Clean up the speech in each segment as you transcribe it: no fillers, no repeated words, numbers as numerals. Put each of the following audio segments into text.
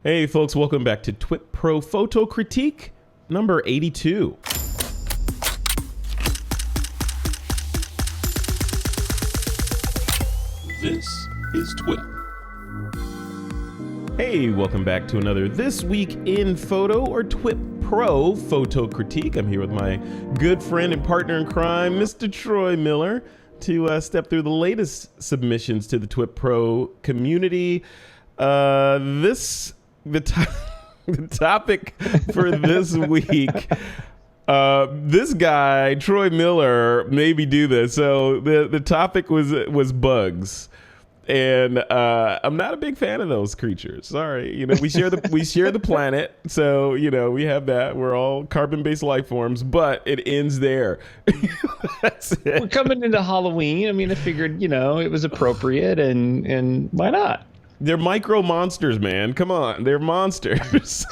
Hey folks, welcome back to TWiP PRO Photo Critique number 82. This is TWiP. Hey, welcome back to another This Week in Photo or TWiP PRO Photo Critique. I'm here with my good friend and partner in crime, Mr. Troy Miller, to step through the latest submissions to the TWiP PRO community. The topic for this week, this guy, Troy Miller, made me do this. So the topic was bugs. And I'm not a big fan of those creatures. Sorry, we share the planet, so we have that. We're all carbon-based life forms, but it ends there. That's it. We're coming into Halloween. I mean, I figured it was appropriate, and why not? They're micro monsters, man. Come on, they're monsters.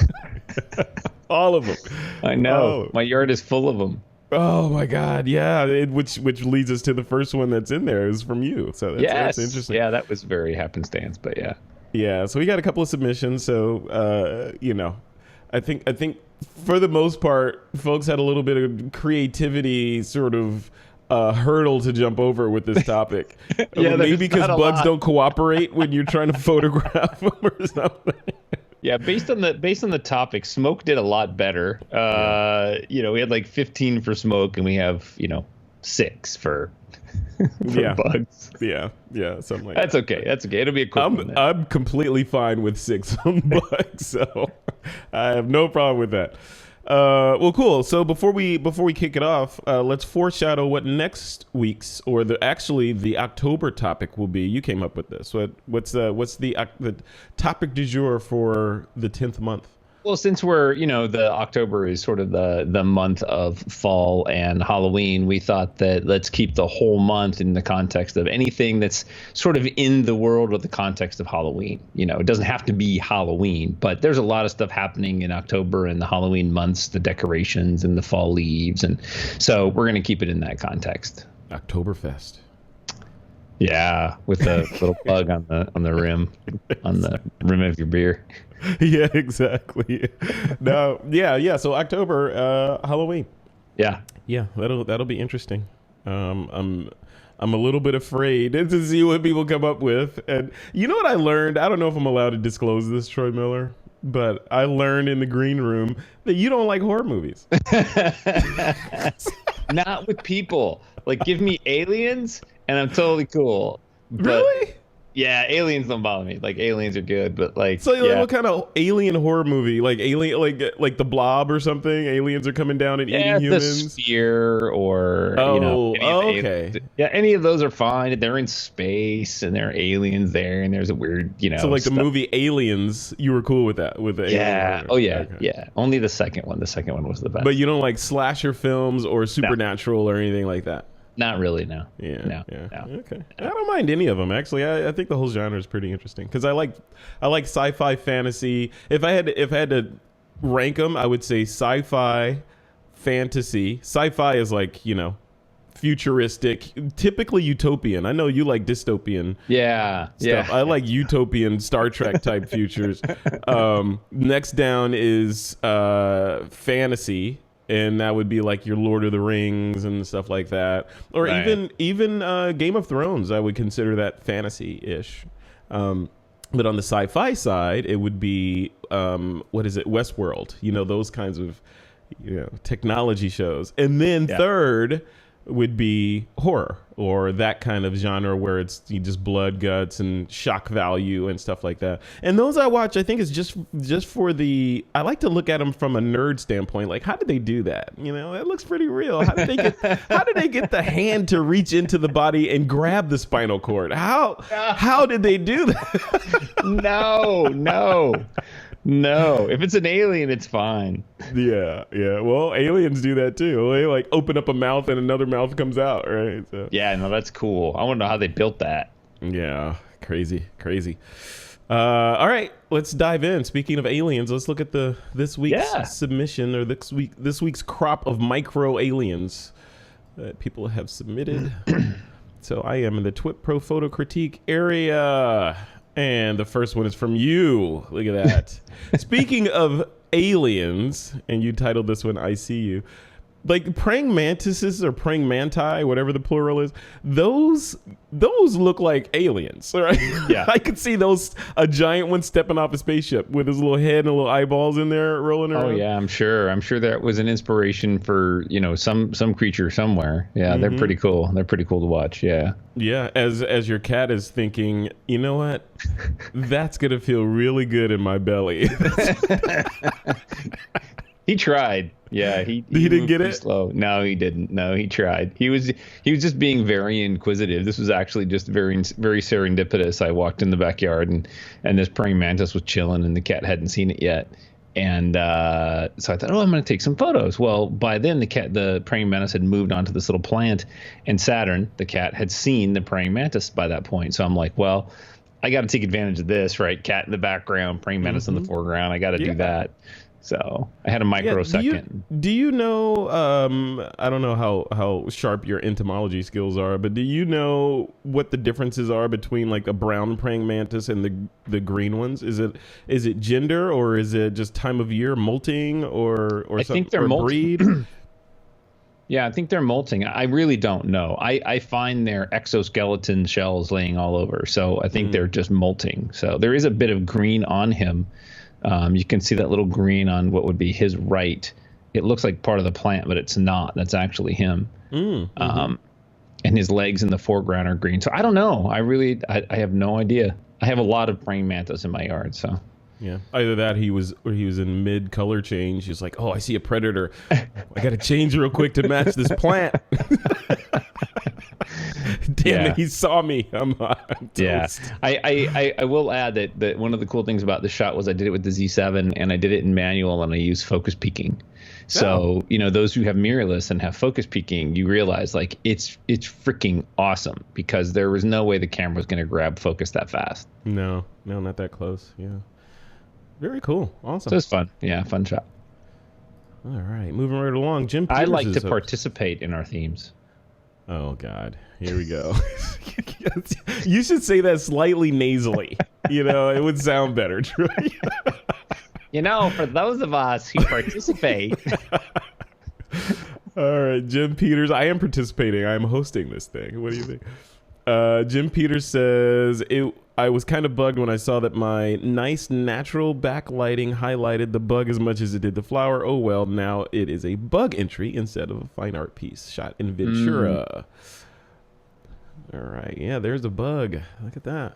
All of them. I know. My yard is full of them. Oh my God, yeah. Which leads us to the first one that's in there is from you. So that's interesting. Yeah, that was very happenstance, but yeah. Yeah, so we got a couple of submissions. So I think for the most part, folks had a little bit of creativity sort of hurdle to jump over with this topic. Yeah, maybe because bugs don't cooperate when you're trying to photograph them or something. Yeah, based on the topic, smoke did a lot better. We had like 15 for smoke, and we have 6 for bugs. Yeah, something like That's that. Okay. That's okay. It'll be a quick one. I'm completely fine with 6 on bugs, so I have no problem with that. Well, cool. So before we kick it off, let's foreshadow what next week's or the October topic will be. You came up with this. What's the topic du jour for the 10th month? Well, since we're, the October is sort of the month of fall and Halloween, we thought that let's keep the whole month in the context of anything that's sort of in the world of the context of Halloween. It doesn't have to be Halloween, but there's a lot of stuff happening in October and the Halloween months, the decorations and the fall leaves. And so we're going to keep it in that context. Oktoberfest. Yeah, with the little bug on the rim of your beer. Yeah, exactly. No, yeah. So October, Halloween. Yeah, that'll be interesting. I'm a little bit afraid to see what people come up with. And you know what I learned? I don't know if I'm allowed to disclose this, Troy Miller, but I learned in the green room that you don't like horror movies. Not with people. Like, give me aliens, and I'm totally cool. But really? Yeah, aliens don't bother me. Like, aliens are good, but what kind of alien horror movie? Like alien, like the Blob or something? Aliens are coming down and eating humans. The Sphere, or okay. Any of those are fine. They're in space and there are aliens there, and there's a weird, So like stuff. The movie Aliens, you were cool with that? With the alien? Yeah. Only the second one. The second one was the best. But you don't like slasher films or Supernatural or anything like that? Not really, no. Yeah. No. Okay. I don't mind any of them, actually. I think the whole genre is pretty interesting because I like sci-fi, fantasy. If I had to rank them, I would say sci-fi, fantasy. Sci-fi is like futuristic, typically utopian. I know you like dystopian. Stuff. I like utopian Star Trek type futures. Next down is fantasy. And that would be like your Lord of the Rings and stuff like that, or right. even Game of Thrones. I would consider that fantasy-ish. But on the sci-fi side, it would be Westworld. Those kinds of technology shows. And then third would be horror, or that kind of genre where it's just blood, guts, and shock value and stuff like that. And those I watch, I think, is just for the. I like to look at them from a nerd standpoint. Like, how did they do that? That looks pretty real. How did they get the hand to reach into the body and grab the spinal cord? How did they do that? No. If it's an alien, it's fine. Yeah. Well, aliens do that too. They like open up a mouth and another mouth comes out, right? So. Yeah, no, that's cool. I want to know how they built that. Yeah, crazy. All right, let's dive in. Speaking of aliens, let's look at this week's submission, or this week's crop of micro aliens that people have submitted. So I am in the TWiP PRO Photo Critique area. And the first one is from you. Look at that. Speaking of aliens, and you titled this one "I See You." Like praying mantises or praying manti, whatever the plural is, those look like aliens, right? Yeah. I could see a giant one stepping off a spaceship with his little head and little eyeballs in there rolling around. Oh yeah, I'm sure that was an inspiration for, some creature somewhere. Yeah, they're pretty cool. They're pretty cool to watch. Yeah. Yeah, as your cat is thinking, you know what? That's gonna feel really good in my belly. He tried. Yeah, he didn't get it. Slow. No, he didn't. No, he tried. He was just being very inquisitive. This was actually just very very serendipitous. I walked in the backyard and this praying mantis was chilling and the cat hadn't seen it yet. And so I thought, I'm going to take some photos. Well, by then the praying mantis had moved onto this little plant, and Saturn, the cat, had seen the praying mantis by that point. So I'm like, well, I got to take advantage of this, right? Cat in the background, praying mantis in the foreground. I got to do that. So I had a microsecond. Do you know, I don't know how sharp your entomology skills are, but do you know what the differences are between like a brown praying mantis and the green ones? Is it gender, or is it just time of year, molting, or I think they're breed? Yeah, I think they're molting. I really don't know. I find their exoskeleton shells laying all over. So I think they're just molting. So there is a bit of green on him. You can see that little green on what would be his right. It looks like part of the plant, but it's not. That's actually him. And his legs in the foreground are green. So I don't know. I have no idea. I have a lot of praying mantis in my yard. So yeah, either that he was in mid color change. He's like, oh, I see a predator. I got to change real quick to match this plant. Damn it, he saw me. I'm toast. I will add that one of the cool things about this shot was I did it with the Z7 and I did it in manual and I used focus peaking. So, those who have mirrorless and have focus peaking, you realize like it's freaking awesome because there was no way the camera was going to grab focus that fast. No, not that close. Yeah. Very cool. Awesome. So it's fun. Yeah, fun shot. All right, moving right along. Jim Peters I like to participate in our themes. Oh, God. Here we go. You should say that slightly nasally. It would sound better, Troy. For those of us who participate. All right, Jim Peters. I am participating. I am hosting this thing. What do you think? Jim Peters says, I was kind of bugged when I saw that my nice natural backlighting highlighted the bug as much as it did the flower. Oh, well, now it is a bug entry instead of a fine art piece shot in Ventura. All right. Yeah, there's a bug. Look at that.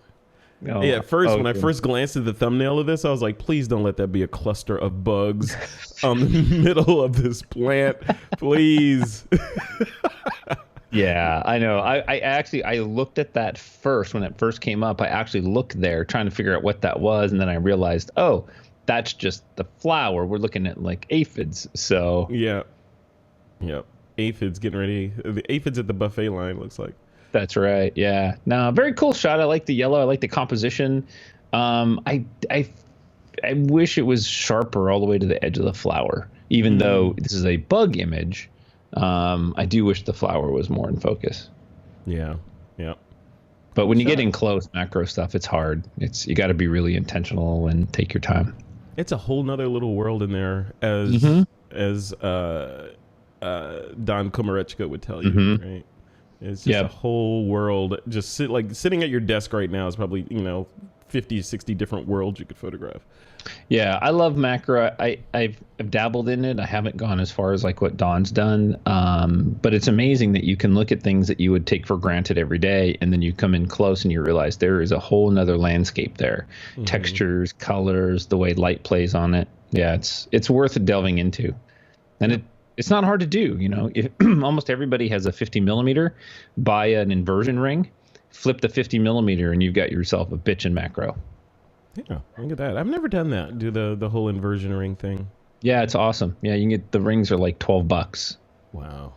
Oh, yeah, at first, when I first glanced at the thumbnail of this, I was like, please don't let that be a cluster of bugs on the middle of this plant. Please. Yeah, I know. I looked at that first when it first came up. I actually looked there trying to figure out what that was. And then I realized, oh, that's just the flower. We're looking at like aphids. So yeah. Yep. Aphids getting ready. The aphids at the buffet line looks like. That's right. Yeah. No, very cool shot. I like the yellow. I like the composition. I wish it was sharper all the way to the edge of the flower, even though this is a bug image. I do wish the flower was more in focus. Yeah. Yeah. But when you get in close macro stuff, it's hard. You got to be really intentional and take your time. It's a whole nother little world in there, as Don Komarechka would tell you, right? It's just a whole world. Just sitting at your desk right now is probably 50, 60 different worlds you could photograph. Yeah, I love macro. I've dabbled in it. I haven't gone as far as like what Don's done, but it's amazing that you can look at things that you would take for granted every day, and then you come in close and you realize there is a whole nother landscape there. Textures, colors, the way light plays on it. Yeah, it's worth delving into, and it's not hard to do. If almost everybody has a 50 millimeter, buy an inversion ring, flip the 50 millimeter, and you've got yourself a bitchin' macro. Yeah, look at that. I've never done that. Do the whole inversion ring thing. Yeah, it's awesome. Yeah, you can get the rings are like $12. Wow.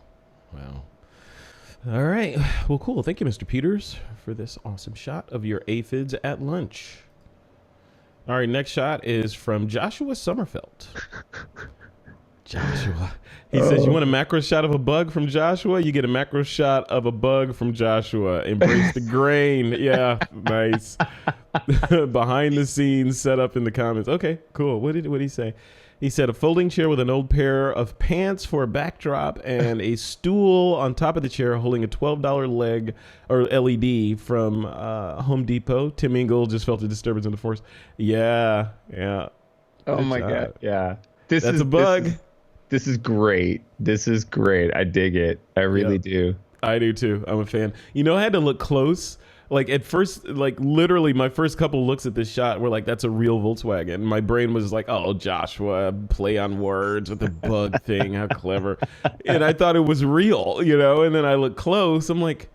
All right. Well, cool. Thank you, Mr. Peters, for this awesome shot of your aphids at lunch. All right, next shot is from Joshua Sommerfeldt. Joshua. He says, you want a macro shot of a bug from Joshua? You get a macro shot of a bug from Joshua. Embrace the grain. Yeah, nice. Behind the scenes set up in the comments. Okay, cool. What did he say? He said a folding chair with an old pair of pants for a backdrop and a stool on top of the chair holding a $12 leg or LED from Home Depot. Tim Ingle just felt a disturbance in the force. Yeah. Oh Good my job. God. Yeah. That's a bug. This is great. This is great. I dig it. I really do. I do too. I'm a fan. You know, I had to look close. Like at first, like literally my first couple looks at this shot were like, that's a real Volkswagen. My brain was like, oh, Joshua, play on words with the bug thing. How clever. And I thought it was real, you know, and then I look close. I'm like,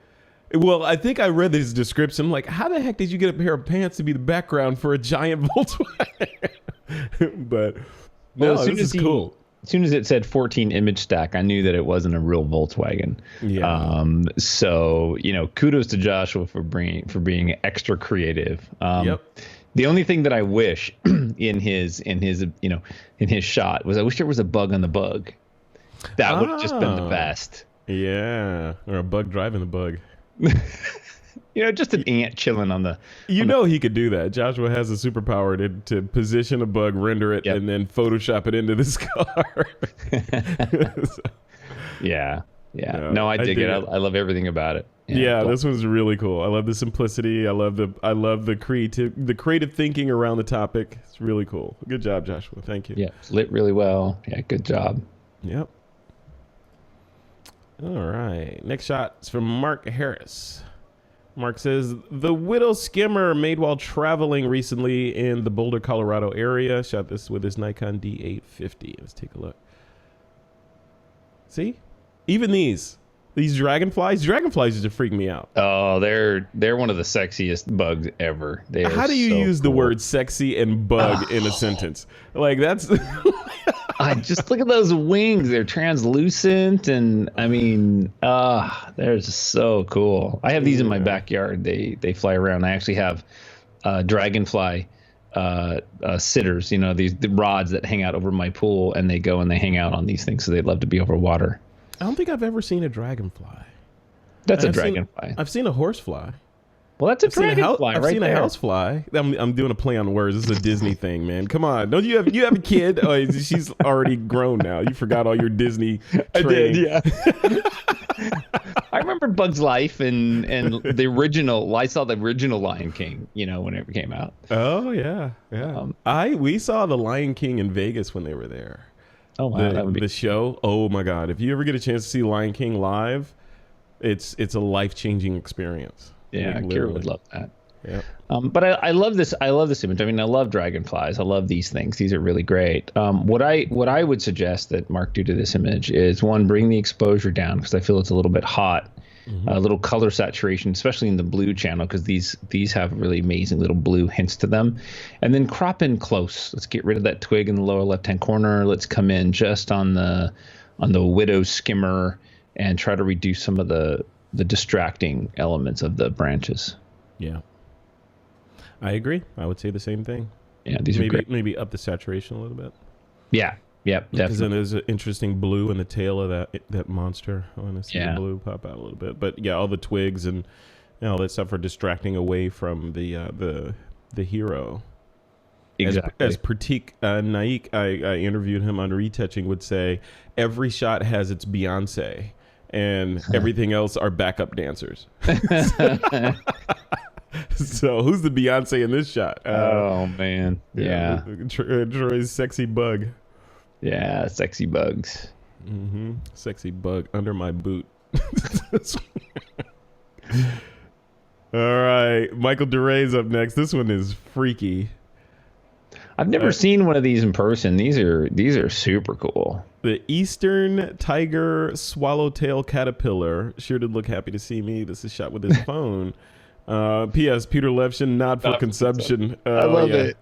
well, I think I read this description. I'm like, how the heck did you get a pair of pants to be the background for a giant Volkswagen? But no, this is cool. As soon as it said 14 image stack, I knew that it wasn't a real Volkswagen. Yeah. So, you know, kudos to Joshua for being extra creative. Yep. The only thing that I wish in his shot was I wish there was a bug on the bug. That would have just been the best. Yeah. Or a bug driving the bug. You know, just an ant chilling on the. He could do that. Joshua has a superpower to position a bug, render it, and then Photoshop it into this car. Yeah. No, I dig it. I love everything about it. Yeah, this one's really cool. I love the simplicity. I love the creative thinking around the topic. It's really cool. Good job, Joshua. Thank you. Yeah, it's lit really well. Yeah, good job. Yep. All right. Next shot is from Mark Harris. Mark says, the Widow Skimmer made while traveling recently in the Boulder, Colorado area. Shot this with his Nikon D850. Let's take a look. See? Even these dragonflies used to freak me out. Oh, they're one of the sexiest bugs ever. How do you use the word sexy and bug in a sentence? Like that's... I just look at those wings. They're translucent, and I mean, they're just so cool. I have these in my backyard. They fly around. I actually have dragonfly sitters. You know, the rods that hang out over my pool, and they go and they hang out on these things. So they love to be over water. I don't think I've ever seen a dragonfly. That's a dragonfly. I've seen a horsefly. Well, that's a dragonfly. I've seen a housefly. I'm doing a play on words. This is a Disney thing, man. Come on, don't you have a kid? Oh, she's already grown now. You forgot all your Disney training. I did, yeah. I remember Bug's Life and the original. I saw the original Lion King. You know, when it came out. Oh yeah. We saw the Lion King in Vegas when they were there. Oh wow, that would be the show. Oh my God, if you ever get a chance to see Lion King live, it's a life-changing experience. Yeah, Kira would love that. Yeah. But I love this. I love this image. I mean, I love dragonflies. I love these things. These are really great. What I would suggest that Mark do to this image is, one, bring the exposure down, because I feel it's a little bit hot. A little color saturation, especially in the blue channel, because these have really amazing little blue hints to them. And then crop in close. Let's get rid of that twig in the lower left-hand corner. Let's come in just on the Widow Skimmer and try to reduce some of the distracting elements of the branches. Yeah, I agree. I would say the same thing. Yeah, these are great. Maybe up the saturation a little bit. Yeah, definitely. Because then there's an interesting blue in the tail of that monster. I want to see the blue pop out a little bit. But yeah, all the twigs and all that stuff are distracting away from the hero. Exactly. As Pratik Naik, I interviewed him on Retouching, would say, every shot has its Beyonce. And everything else are backup dancers. So who's the Beyonce in this shot? Oh man, yeah. Troy's sexy bug. Yeah, sexy bugs. Mm-hmm. Sexy bug under my boot. All right, Michael DeRay's up next. This one is freaky. I've never seen one of these in person. These are super cool. The Eastern Tiger Swallowtail Caterpillar sure did look happy to see me. This is shot with his phone. P.S. Peter Levshin, not for consumption. I love it.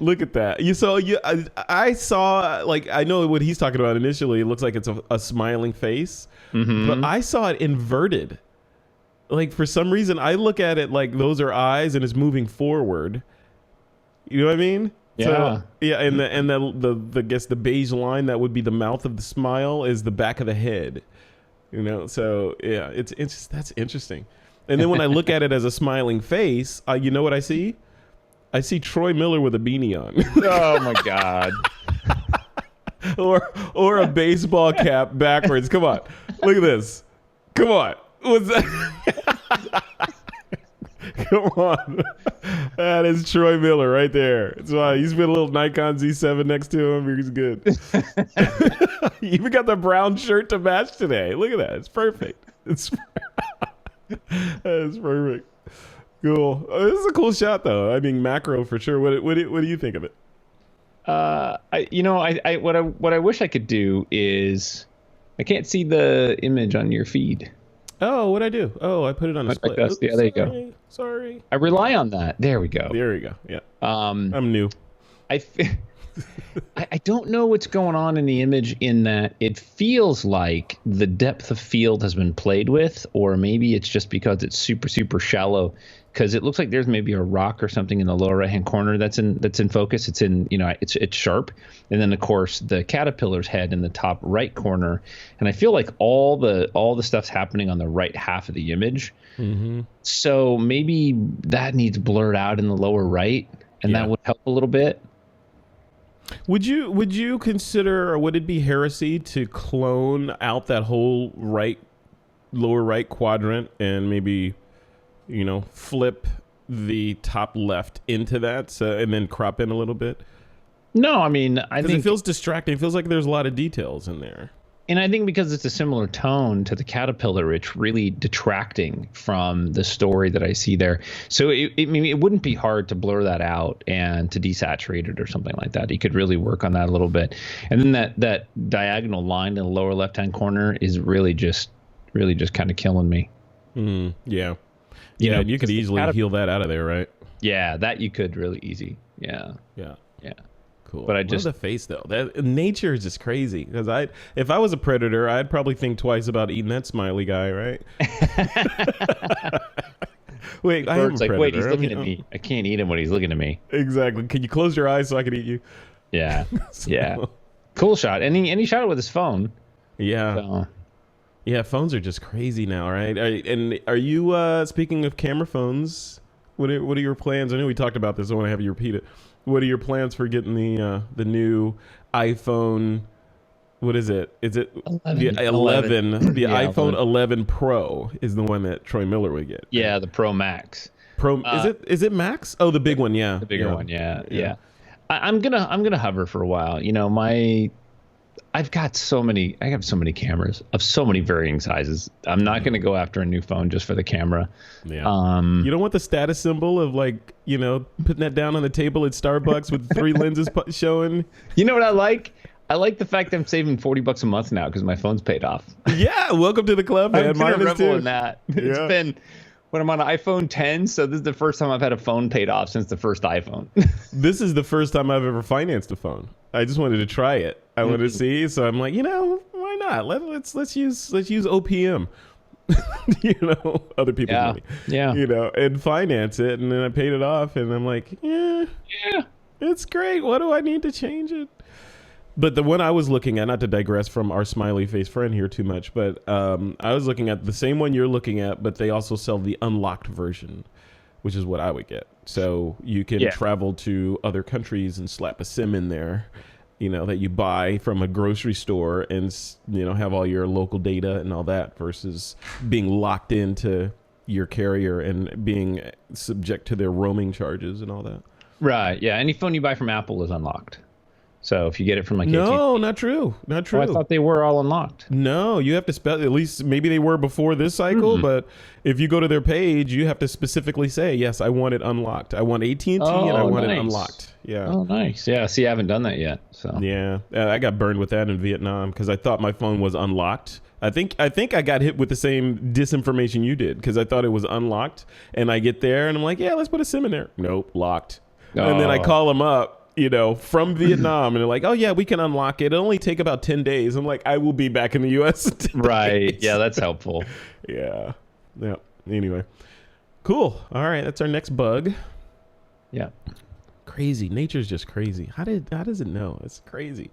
Look at that. I saw, like, I know what he's talking about initially. It looks like it's a smiling face, but I saw it inverted. Like, for some reason, I look at it like those are eyes and it's moving forward. You know what I mean? Yeah. So, yeah, and the guess the beige line that would be the mouth of the smile is the back of the head. So yeah, that's interesting. And then when I look at it as a smiling face, you know what I see? I see Troy Miller with a beanie on. Oh my God. or a baseball cap backwards. Come on. Look at this. Come on. What's that? Come on. That is Troy Miller right there. That's why he's been a little Nikon Z7 next to him. He's good. He even got the brown shirt to match today. Look at that. It's perfect. It's perfect. Cool. Oh, this is a cool shot, though. I mean, macro for sure. What do you think of it? What I wish I could do is I can't see the image on your feed. Oh, what'd I do? Oh, I put it on a split. Oops, yeah, there you go. Sorry. I rely on that. There we go. There we go. Yeah. I'm new. I don't know what's going on in the image in that it feels like the depth of field has been played with, or maybe it's just because it's super, super shallow, because it looks like there's maybe a rock or something in the lower right hand corner that's in focus. It's in, it's sharp. And then of course the caterpillar's head in the top right corner. And I feel like all the stuff's happening on the right half of the image. Mm-hmm. So maybe that needs blurred out in the lower right, and that would help a little bit. Would you consider, or would it be heresy to clone out that whole lower right quadrant and maybe, flip the top left into that, and then crop in a little bit? No, I mean, I think it feels distracting. It feels like there's a lot of details in there. And I think because it's a similar tone to the caterpillar, it's really detracting from the story that I see there. So it wouldn't be hard to blur that out and to desaturate it or something like that. You could really work on that a little bit. And then that diagonal line in the lower left-hand corner is really just kind of killing me. Yeah. Yeah, you could easily heal that out of there, right? Yeah, that you could really easy. Yeah. Yeah. Yeah. Cool. But I just the face though. That nature is just crazy, because if I was a predator, I'd probably think twice about eating that smiley guy, right? Wait, I am a predator. Wait, he's looking at me. I can't eat him when he's looking at me. Exactly. Can you close your eyes so I can eat you? Yeah. Yeah. Cool shot. And he shot it with his phone. Yeah. So. Yeah, phones are just crazy now, right? And are you speaking of camera phones? What are your plans? I know we talked about this. I want to have you repeat it. What are your plans for getting the new iPhone? What is it? Is it 11. The 11? The yeah, iPhone 11 Pro is the one that Troy Miller would get. Yeah, the Pro Max. Is it Max? Oh, the big one. Yeah, the bigger one. Yeah. I'm gonna hover for a while. I have so many cameras of so many varying sizes. I'm not going to go after a new phone just for the camera. Yeah. You don't want the status symbol of putting that down on the table at Starbucks with 3 lenses showing. You know what I like? I like the fact that I'm saving $40 a month now because my phone's paid off. Yeah. Welcome to the club, man. I'm kind of rebel in that. Yeah. It's been when I'm on an iPhone 10, so this is the first time I've had a phone paid off since the first iPhone. This is the first time I've ever financed a phone. I just wanted to try it. I wanted to see, so I'm like, why not? Let's use OPM. Other people's money. Yeah. And finance it, and then I paid it off, and I'm like, yeah, it's great. What do I need to change it? But the one I was looking at, not to digress from our smiley face friend here too much, but I was looking at the same one you're looking at, but they also sell the unlocked version, which is what I would get. So you can travel to other countries and slap a SIM in there, that you buy from a grocery store, and have all your local data and all that, versus being locked into your carrier and being subject to their roaming charges and all that. Right. Yeah. Any phone you buy from Apple is unlocked. So if you get it from no, AT&T, not true. Oh, I thought they were all unlocked. No, you have to spell. At least maybe they were before this cycle. But if you go to their page, you have to specifically say, yes, I want it unlocked. I want AT&T and I want it unlocked. Yeah. Oh, nice. Yeah. See, I haven't done that yet. So yeah, I got burned with that in Vietnam because I thought my phone was unlocked. I think I got hit with the same disinformation you did, because I thought it was unlocked, and I get there and I'm like, yeah, let's put a SIM in there. Nope, locked. And then I call them up, from Vietnam, and they're like, oh yeah, we can unlock it. It'll only take about 10 days. I'm like, I will be back in the US in 10 right days. Yeah, that's helpful. Yeah Anyway, cool. All right, that's our next bug. Yeah. crazy. Nature's just crazy. How does it know? It's crazy.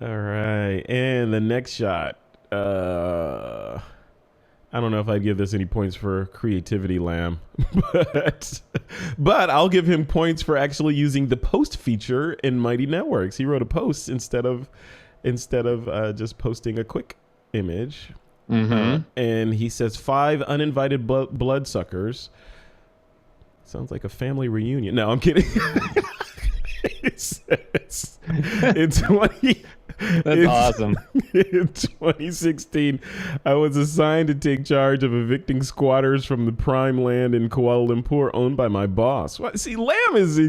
All right, and the next shot. I don't know if I'd give this any points for creativity, Lamb, but I'll give him points for actually using the post feature in Mighty Networks. He wrote a post instead of just posting a quick image. And he says 5 uninvited bloodsuckers. Sounds like a family reunion. No, I'm kidding. It's 20. That's awesome. In 2016, I was assigned to take charge of evicting squatters from the prime land in Kuala Lumpur owned by my boss. See, Lamb is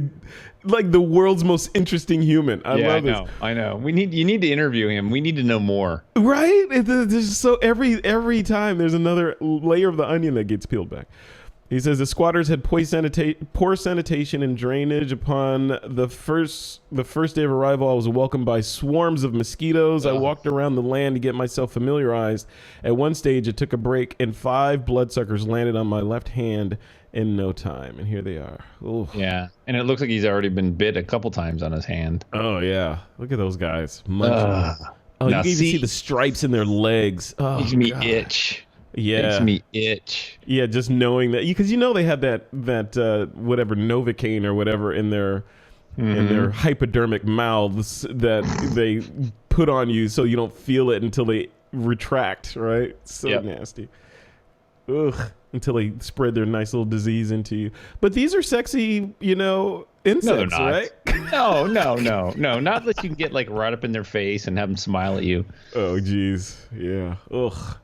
like the world's most interesting human. I love this. I know. You need to interview him. We need to know more. Right? There's so every time there's another layer of the onion that gets peeled back. He says the squatters had poor sanitation and drainage. Upon the first day of arrival, I was welcomed by swarms of mosquitoes. I walked around the land to get myself familiarized. At one stage, it took a break, and 5 bloodsuckers landed on my left hand in no time. And here they are. Ooh. Yeah, and it looks like he's already been bit a couple times on his hand. Oh, yeah. Look at those guys. You can even see the stripes in their legs. Oh, makes me itch. Yeah, makes me itch. Yeah, just knowing that, because they had that whatever Novocaine or whatever in their hypodermic mouths that they put on you so you don't feel it until they retract. Right? So nasty. Ugh. Until they spread their nice little disease into you. But these are sexy, insects, no, they're not. Right? No. Not unless you can get like right up in their face and have them smile at you. Oh, geez. Yeah. Ugh.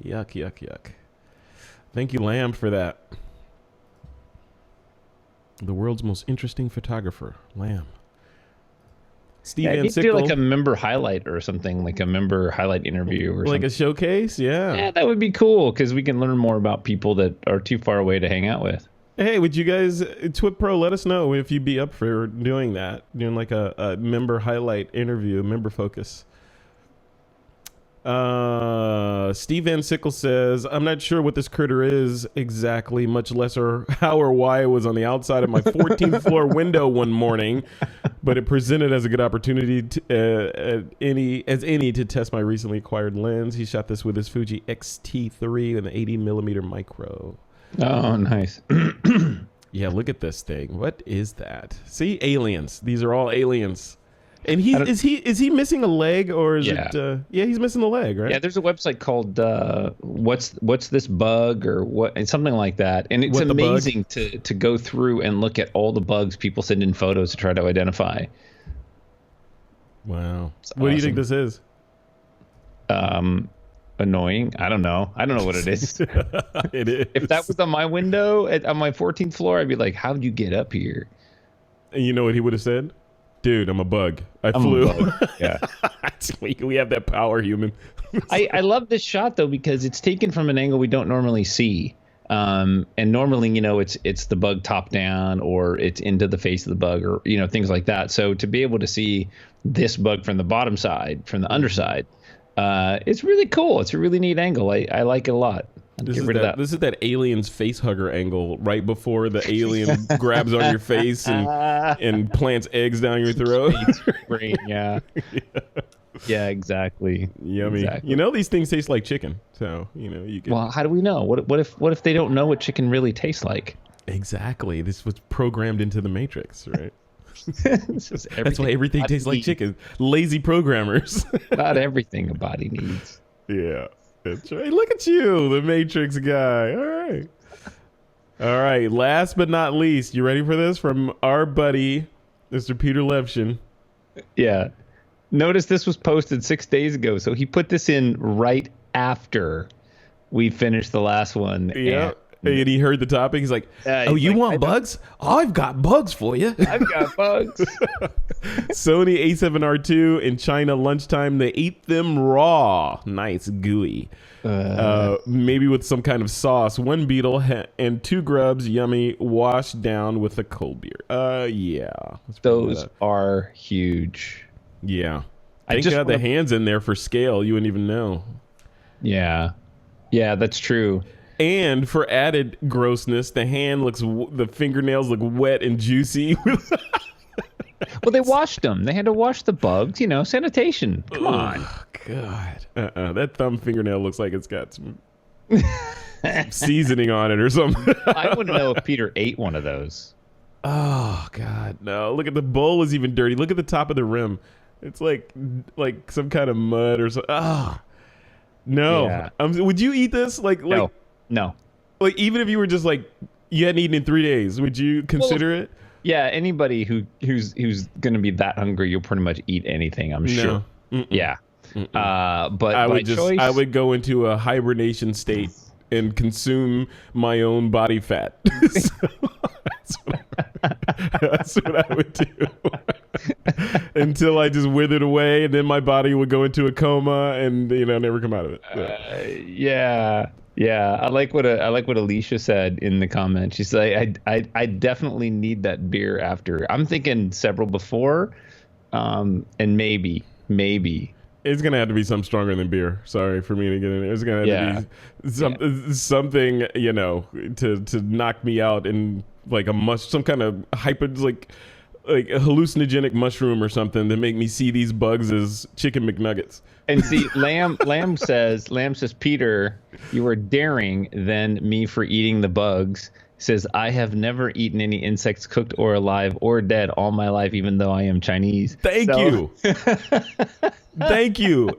Yuck. Thank you, Lamb, for that. The world's most interesting photographer, Lamb. Steve Van Sickle. Do like a member highlight or something, like a member highlight interview or like something. A showcase, yeah, that would be cool because we can learn more about people that are too far away to hang out with. Hey, would you guys, TWiP Pro, let us know if you'd be up for doing that, doing like a member highlight interview, member focus. Steve Van Sickle says, I'm not sure what this critter is exactly, much less how or why it was on the outside of my 14th floor window one morning, but it presented as a good opportunity as any to test my recently acquired lens. He shot this with his Fuji X-T3 and the 80mm micro. Oh, nice. Yeah, look at this thing. What is that? See, aliens. These are all aliens. And is he missing a leg, or is it? Yeah, he's missing a leg, right? Yeah, there's a website called what's this bug or what, and something like that. And it's amazing to go through and look at all the bugs people send in photos to try to identify. Wow. What do you think this is? Annoying. I don't know what it is. It is. If that was on my window on my 14th floor, I'd be like, how'd you get up here? And you know what he would have said? Dude, I'm a bug. I flew. Yeah. We have that power, human. I love this shot, though, because it's taken from an angle we don't normally see. And normally, it's the bug top down, or it's into the face of the bug, or, things like that. So to be able to see this bug from the bottom side, from the underside, it's really cool. It's a really neat angle. I like it a lot. This is that alien's face hugger angle right before the alien grabs on your face and plants eggs down your throat. Brain, yeah. Yeah, exactly. Yummy. Exactly. These things taste like chicken, so you can. Well, how do we know? What if they don't know what chicken really tastes like? Exactly. This was programmed into the Matrix, right? That's why everything tastes like chicken. Lazy programmers. Not everything a body needs. Yeah. That's right. Look at you, the Matrix guy. All right. Last but not least, you ready for this? From our buddy, Mr. Peter Levshin. Yeah. Notice this was posted 6 days ago, so he put this in right after we finished the last one. Yeah. And he heard the topic. He's like, you want bugs? I've got bugs for you. I've got bugs. Sony A7R2 in China lunchtime. They ate them raw. Nice, gooey. Maybe with some kind of sauce. 1 beetle and 2 grubs. Yummy. Washed down with a cold beer. Yeah. Those are huge. Yeah. Thank God the hand's in there for scale. You wouldn't even know. Yeah. Yeah, that's true. And for added grossness, the fingernails look wet and juicy. Well, they washed them. They had to wash the bugs. Sanitation. Come on. God. That thumb fingernail looks like it's got some seasoning on it or something. I want to know if Peter ate one of those. Oh, God. No. Look at the bowl is even dirty. Look at the top of the rim. It's like some kind of mud or something. Oh, no. Yeah. Would you eat this? No. Like, even if you were just like, you hadn't eaten in 3 days, would you consider it? Yeah, anybody who's going to be that hungry, you'll pretty much eat anything, I'm sure. Mm-mm. Yeah. But I would go into a hibernation state and consume my own body fat. That's what I would do. Until I just withered away, and then my body would go into a coma and never come out of it. Yeah. I like what Alicia said in the comments. She's like, I definitely need that beer after. I'm thinking several before, and maybe. It's gonna have to be something stronger than beer. Sorry for me to get in there. It's gonna have to be something to knock me out in like some kind of like a hallucinogenic mushroom or something to make me see these bugs as chicken McNuggets. And see, Lamb says, Peter, you were daring than me for eating the bugs. Says, I have never eaten any insects cooked or alive or dead all my life, even though I am Chinese. Thank you. Thank you.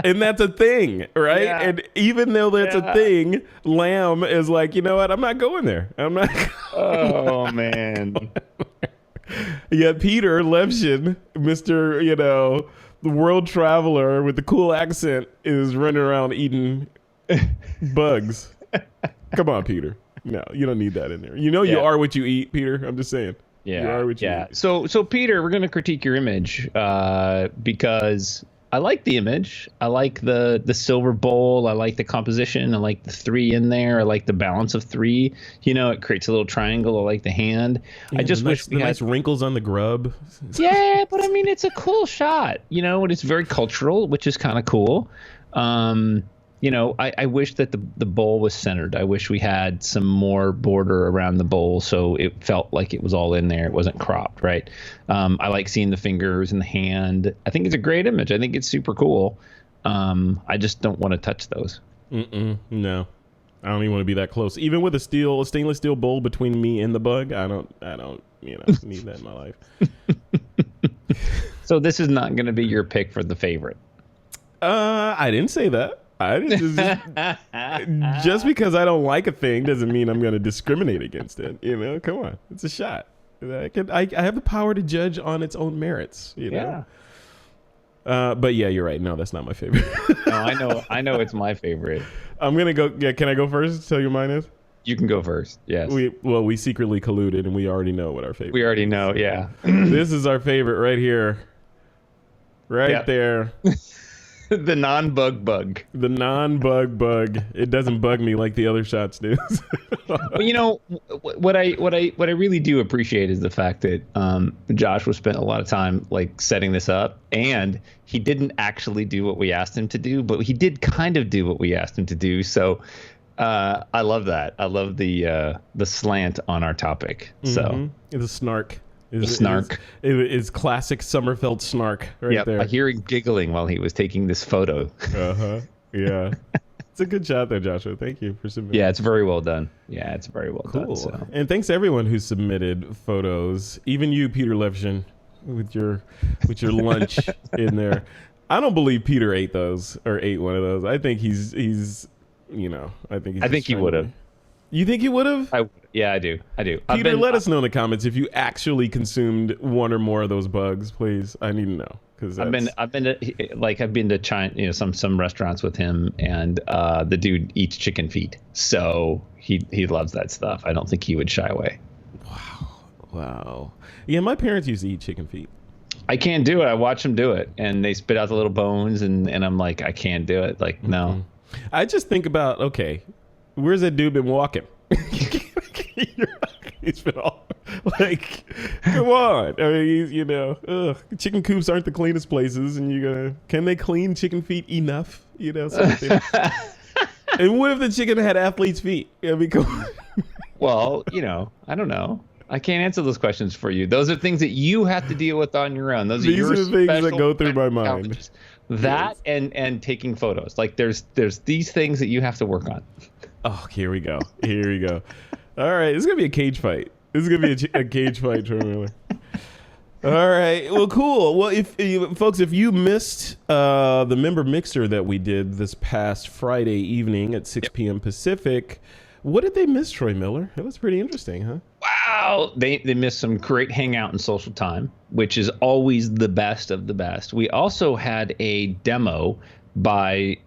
And that's a thing, right? Yeah. And even though that's a thing, Lamb is like, you know what? I'm not going there. I'm not. Oh, man. Yeah, Peter Levshin, Mr., the world traveler with the cool accent, is running around eating bugs. Come on, Peter. No, you don't need that in there. You are what you eat, Peter. I'm just saying. Yeah. You are what you eat. So Peter, we're going to critique your image because I like the image. I like the silver bowl. I like the composition. I like the 3 in there. I like the balance of 3. It creates a little triangle. I like the hand. Yeah, I just wish the nice wrinkles on the grub. Yeah, but I mean, it's a cool shot, and it's very cultural, which is kind of cool. I wish that the bowl was centered. I wish we had some more border around the bowl so it felt like it was all in there. It wasn't cropped, right? I like seeing the fingers and the hand. I think it's a great image. I think it's super cool. I just don't want to touch those. No, I don't even want to be that close. Even with a stainless steel bowl between me and the bug, I don't need that in my life. So this is not going to be your pick for the favorite. I didn't say that. Just because I don't like a thing doesn't mean I'm going to discriminate against it. Come on, it's a shot. I have the power to judge on its own merits. Yeah. But yeah, you're right. No, that's not my favorite. No, I know it's my favorite. I'm gonna go. Yeah, can I go first? Tell you mine is. You can go first. Yes. We secretly colluded, and we already know what our favorite. We already know. Yeah. This is our favorite right here. Right there. The non-bug bug. The non-bug bug. It doesn't bug me like the other shots do. Well, what I really do appreciate is the fact that Joshua spent a lot of time like setting this up, and he didn't actually do what we asked him to do, but he did kind of do what we asked him to do. So I love that. I love the slant on our topic. So it's a snark. Snark. It is classic Sommerfeldt snark right there. I hear him giggling while he was taking this photo. Yeah. It's a good shot there, Joshua. Thank you for submitting. Yeah, it's very well done. Yeah, it's very well done. So. And thanks to everyone who submitted photos. Even you, Peter Levshin, with your lunch in there. I don't believe Peter ate those or ate one of those. I think he's I think he would have. You think he would have? Yeah, I do. Peter, let us know in the comments if you actually consumed one or more of those bugs, please. I need to know because I've been to China, some restaurants with him, and the dude eats chicken feet, so he loves that stuff. I don't think he would shy away. Wow. Yeah, my parents used to eat chicken feet. I can't do it. I watch them do it, and they spit out the little bones, and I'm like, I can't do it. Like, no. I just think about, okay, where's that dude been walking? He's been all like, come on. I mean, chicken coops aren't the cleanest places, and can they clean chicken feet enough? So And what if the chicken had athlete's feet? It'd be cool. Well, I don't know. I can't answer those questions for you. Those are things that you have to deal with on your own. These are the things that go through my mind. Challenges. That and taking photos. Like there's these things that you have to work on. Oh, here we go. All right, this is gonna be a cage fight. This is gonna be a cage fight, Troy Miller. All right, well, cool. Well, if you missed the member mixer that we did this past Friday evening at 6 p.m. Pacific, what did they miss, Troy Miller? It was pretty interesting, huh? Wow, they missed some great hangout and social time, which is always the best of the best. We also had a demo by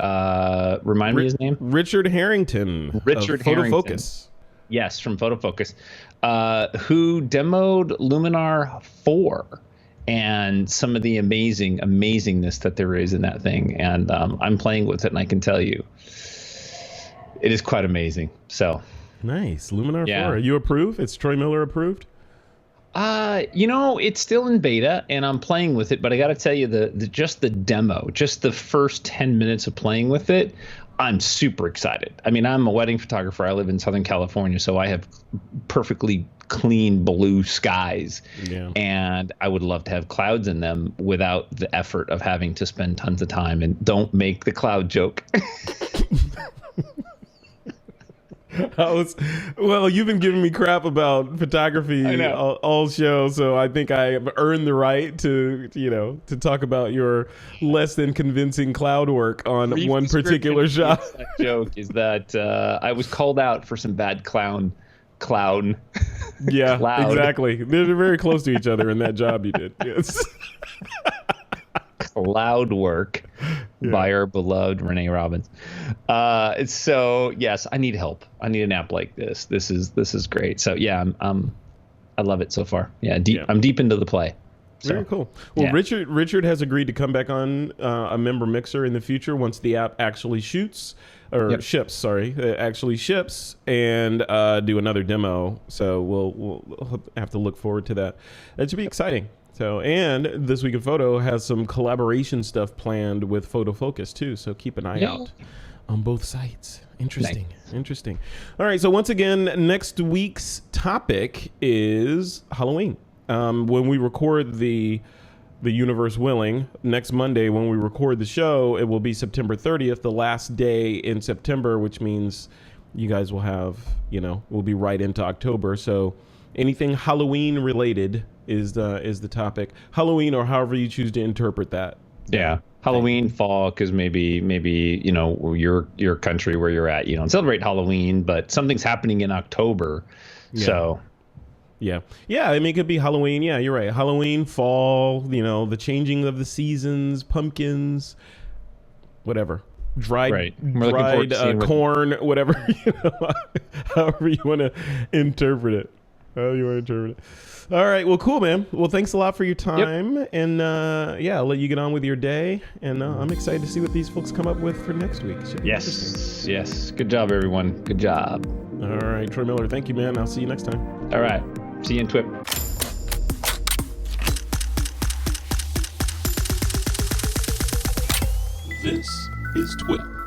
remind me his name? Richard Harrington. Richard of Harrington. Photo Focus. Yes, from Photo Focus, who demoed Luminar 4 and some of the amazingness that there is in that thing. And I'm playing with it, and I can tell you, it is quite amazing. So nice. Luminar 4. Are you approved? It's Troy Miller approved? It's still in beta, and I'm playing with it. But I got to tell you, just the demo, just the first 10 minutes of playing with it, I'm super excited. I mean, I'm a wedding photographer. I live in Southern California, so I have perfectly clean blue skies. Yeah. And I would love to have clouds in them without the effort of having to spend tons of time. And don't make the cloud joke. Well, you've been giving me crap about photography all show, so I think I have earned the right to talk about your less than convincing cloud work on one particular shot. That joke is that I was called out for some bad clown. Yeah, cloud. Exactly. They're very close to each other in that job you did. Yes. Cloud work by our beloved Renee Robbins. So yes, I need help. I need an app like this. This is great. So yeah, I love it so far. Yeah, I'm deep into the play. So, very cool. Well, yeah. Richard has agreed to come back on a member mixer in the future once the app actually ships, and do another demo. So we'll have to look forward to that. That should be exciting. So, and This Week in Photo has some collaboration stuff planned with Photo Focus too. So keep an eye out on both sites. Interesting. Nice. Interesting. All right. So once again, next week's topic is Halloween. When we record the universe willing, next Monday when we record the show, it will be September 30th, the last day in September, which means you guys will have, we'll be right into October. So anything Halloween related is the topic. Halloween, or however you choose to interpret that. Yeah. Halloween, fall, because maybe your country where you're at, you don't celebrate Halloween, but something's happening in October. Yeah. So yeah. I mean, it could be Halloween. Yeah, you're right. Halloween, fall, the changing of the seasons, pumpkins, whatever. Dried corn, whatever. However you want to interpret it. All right. Well, cool, man. Well, thanks a lot for your time. Yep. And I'll let you get on with your day. And I'm excited to see what these folks come up with for next week. Yes. Good job, everyone. Good job. All right. Troy Miller, thank you, man. I'll see you next time. All right. See you in TWiP. This is TWiP.